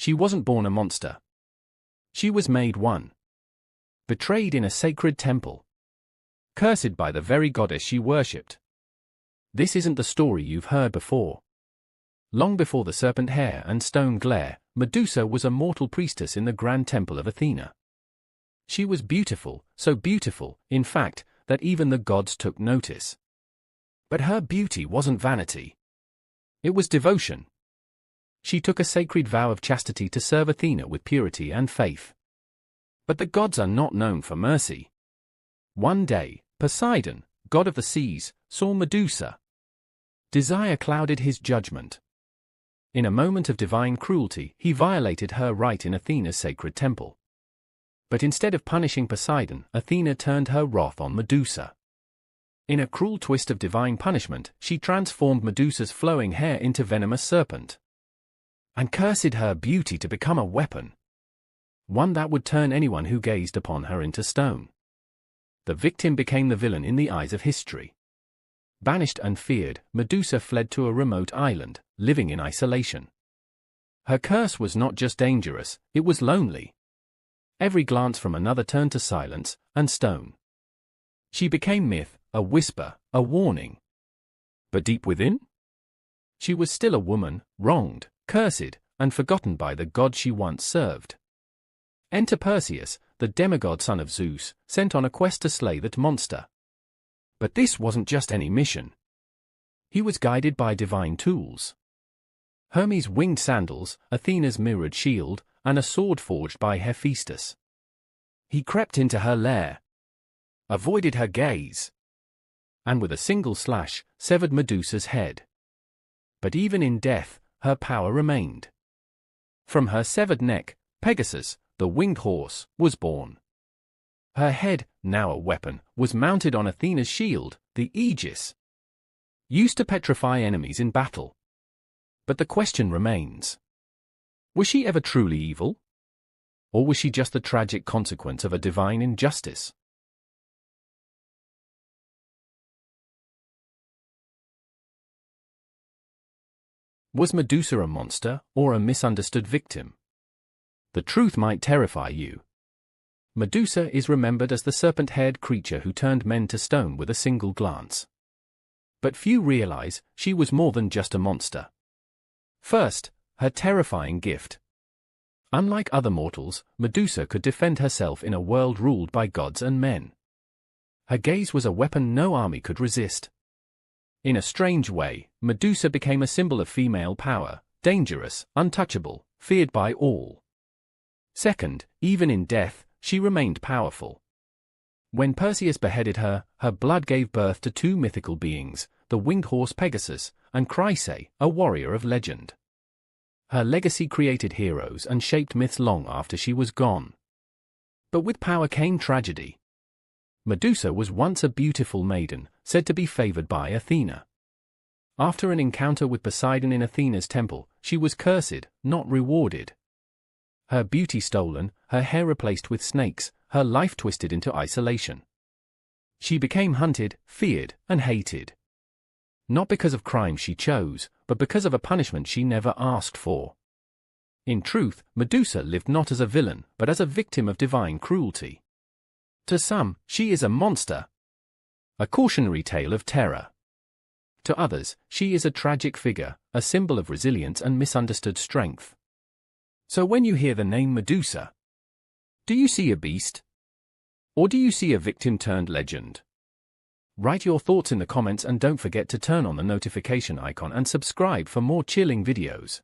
she wasn't born a monster. She was made one. Betrayed in a sacred temple. Cursed by the very goddess she worshipped. This isn't the story you've heard before. Long before the serpent hair and stone glare, Medusa was a mortal priestess in the grand temple of Athena. She was beautiful, so beautiful, in fact, that even the gods took notice. But her beauty wasn't vanity. It was devotion. She took a sacred vow of chastity to serve Athena with purity and faith. But the gods are not known for mercy. One day, Poseidon, god of the seas, saw Medusa. Desire clouded his judgment. In a moment of divine cruelty, he violated her right in Athena's sacred temple. But instead of punishing Poseidon, Athena turned her wrath on Medusa. In a cruel twist of divine punishment, she transformed Medusa's flowing hair into venomous serpent. And cursed her beauty to become a weapon. One that would turn anyone who gazed upon her into stone. The victim became the villain in the eyes of history. Banished and feared, Medusa fled to a remote island, living in isolation. Her curse was not just dangerous, it was lonely. Every glance from another turned to silence and stone. She became myth, a whisper, a warning. But deep within? She was still a woman, wronged, cursed, and forgotten by the god she once served. Enter Perseus, the demigod son of Zeus, sent on a quest to slay that monster. But this wasn't just any mission. He was guided by divine tools. Hermes' winged sandals, Athena's mirrored shield, and a sword forged by Hephaestus. He crept into her lair, avoided her gaze, and with a single slash, severed Medusa's head. But even in death, her power remained. From her severed neck, Pegasus, the winged horse, was born. Her head, now a weapon, was mounted on Athena's shield, the Aegis, used to petrify enemies in battle. But the question remains. Was she ever truly evil? Or was she just the tragic consequence of a divine injustice? Was Medusa a monster, or a misunderstood victim? The truth might terrify you. Medusa is remembered as the serpent-haired creature who turned men to stone with a single glance. But few realize she was more than just a monster. First, her terrifying gift. Unlike other mortals, Medusa could defend herself in a world ruled by gods and men. Her gaze was a weapon no army could resist. In a strange way, Medusa became a symbol of female power, dangerous, untouchable, feared by all. Second, even in death, she remained powerful. When Perseus beheaded her, her blood gave birth to two mythical beings, the winged horse Pegasus, and Chryse, a warrior of legend. Her legacy created heroes and shaped myths long after she was gone. But with power came tragedy. Medusa was once a beautiful maiden, said to be favored by Athena. After an encounter with Poseidon in Athena's temple, she was cursed, not rewarded. Her beauty stolen, her hair replaced with snakes, her life twisted into isolation. She became hunted, feared, and hated. Not because of crimes she chose, but because of a punishment she never asked for. In truth, Medusa lived not as a villain, but as a victim of divine cruelty. To some, she is a monster, a cautionary tale of terror. To others, she is a tragic figure, a symbol of resilience and misunderstood strength. So when you hear the name Medusa, do you see a beast? Or do you see a victim turned legend? Write your thoughts in the comments and don't forget to turn on the notification icon and subscribe for more chilling videos.